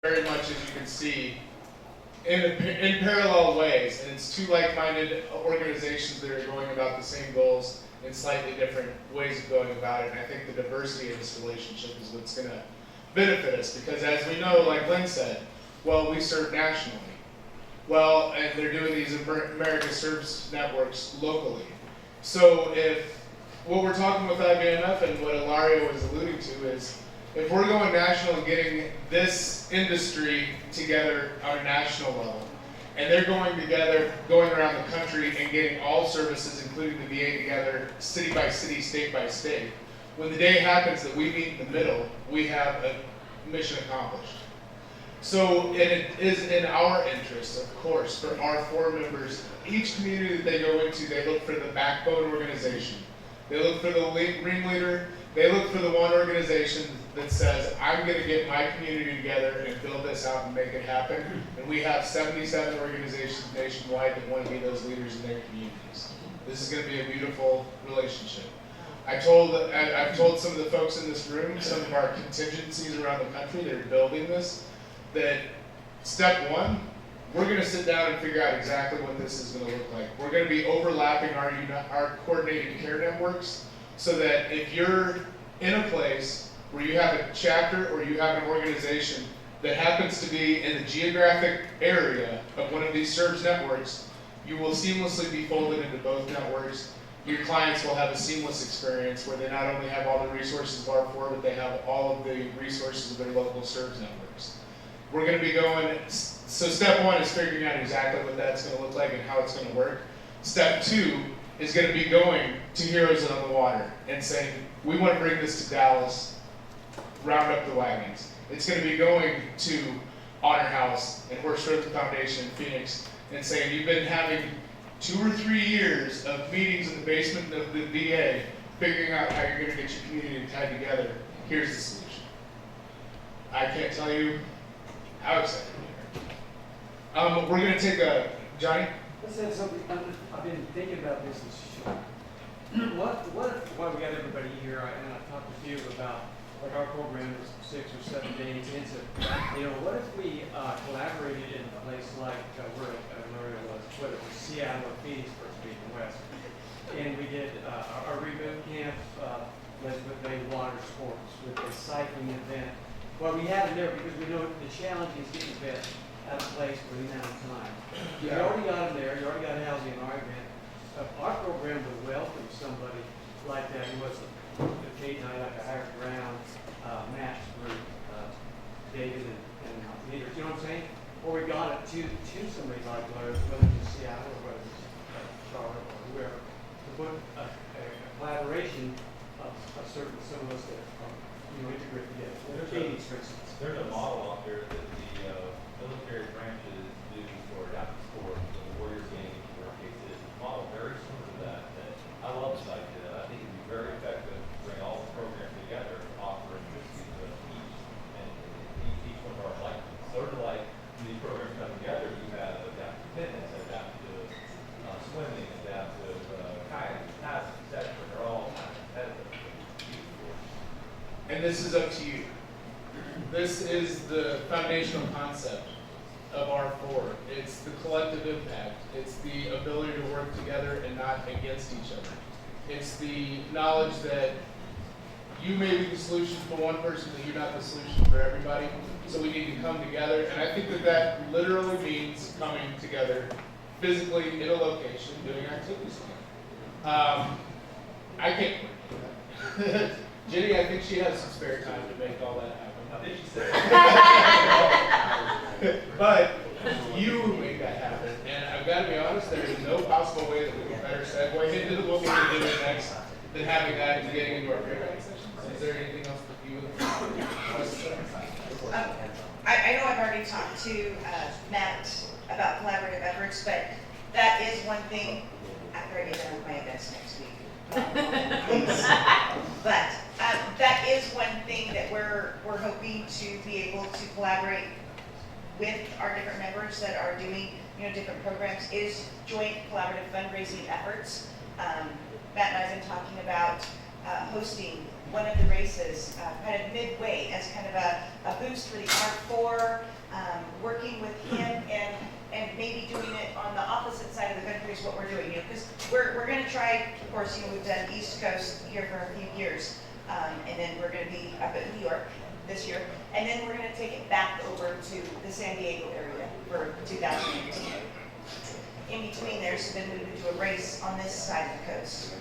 very much, as you can see, in parallel ways, and it's two like-minded organizations that are going about the same goals in slightly different ways of going about it. And I think the diversity of this relationship is what's going to benefit us, because as we know, like Lynn said, well, we serve nationally. Well, and they're doing these America Serves networks locally. So if what we're talking with IBMF and what Ilario was alluding to is, if we're going national and getting this industry together on a national level, and they're going together, going around the country and getting all services, including the VA, together, city by city, state by state, when the day happens that we meet in the middle, we have a mission accomplished. So, and it is in our interest, of course, for our 4 members, each community that they go into, they look for the backbone organization. They look for the ringleader. They look for the one organization that says, I'm going to get my community together and build this out and make it happen. And we have 77 organizations nationwide that want to be those leaders in their communities. This is going to be a beautiful relationship. I've told some of the folks in this room, some of our contingencies around the country that are building this, that step 1, we're going to sit down and figure out exactly what this is going to look like. We're going to be overlapping our coordinated care networks, so that if you're in a place where you have a chapter or you have an organization that happens to be in the geographic area of one of these SERVS networks, you will seamlessly be folded into both networks. Your clients will have a seamless experience where they not only have all the resources of R4, but they have all of the resources of their local SERVS networks. We're going to be going, so step 1 is figuring out exactly what that's going to look like and how it's going to work. Step 2 is going to be going to Heroes on the Water and saying, we want to bring this to Dallas, round up the wagons. It's going to be going to Honor House and Horse Rhythm Foundation in Phoenix and saying, you've been having 2 or 3 years of meetings in the basement of the VA, figuring out how you're going to get your community tied together. Here's the solution. I can't tell you how excited we are. We're going to take a, Johnny? Let's say something. I've been thinking about this. What if, while we got everybody here, and I talked to you about, like, our program is 6 or 7 days into, what if we collaborated in a place like where Mario was, whether it was Seattle or Phoenix, for speaking west, and we did our reboot camp with the water sports, with the cycling event. Well, we have it there because we know the challenge is getting the best out of place for the amount of time. You already got them there. You already got housing in our event. Our program would welcome somebody like that who was Kate and I, like a higher ground match group, David and leaders. You know what I'm saying? Or we got it to somebody like whether it's Seattle or whether it's Charlotte or whoever, to put a collaboration of some of us that integrate together. Phoenix, for instance. There's a model out there that the military branches do for adaptive sports, the Warriors game, in our case is a model very similar to that. I love this idea. I think it'd be very effective to bring all the programs together, offering just to each and each one of our like sort of like when these programs come together, you have adaptive fitness, adaptive swimming, adaptive kayaking, etc. They're all kind of competitive. And this is up to you. This is the foundational concept of R4. It's the collective impact. It's the ability to work together and not against each other. It's the knowledge that you may be the solution for one person, but you're not the solution for everybody. So we need to come together. And I think that literally means coming together physically in a location, doing activities together. I can't. Jenni, I think she has some spare time to make all that happen. I think she said. But you make that happen. And I've got to be honest, there is no possible way that we can better segue into what we're going to do next than having that and getting into our feedback sessions. Is there anything else that you would I know I've already talked to Matt about collaborative efforts, but that is one thing. After I get done with my events next week. But that is one thing that we're hoping to be able to collaborate with our different members that are doing different programs, is joint collaborative fundraising efforts. Matt and I have been talking about hosting one of the races, kind of midway as kind of a boost for the R4, working with him and maybe doing it on the opposite side of the country is what we're doing, because we're going to try, of course, we've done East Coast here for a few years, and then we're going to be up at New York this year, and then we're going to take it back over to the San Diego area for 2018. In between there, so then we would do a race on this side of the coast.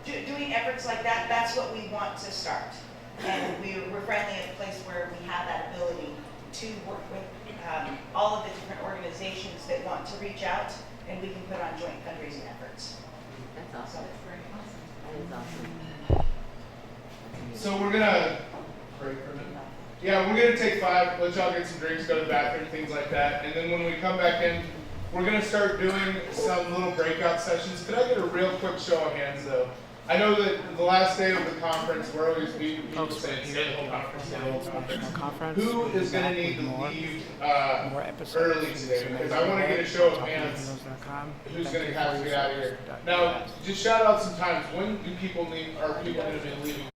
Doing efforts like that, that's what we want to start. And we're friendly at a place where we have that ability to work with all of the different organizations that want to reach out, and we can put on joint fundraising efforts. That's awesome. So, That is awesome. So we're gonna break for a minute. Yeah, we're gonna take 5, let y'all get some drinks, go to the bathroom, things like that. And then when we come back in, we're gonna start doing some little breakout sessions. Could I get a real quick show of hands though? I know that the last day of the conference, we're always beating people saying, stay the whole conference, stay the whole conference. Who is gonna need to leave early today? Because I wanna get a show of hands. Who's gonna have to get out of here? Now, just shout out some times. When do people need, are people gonna be leaving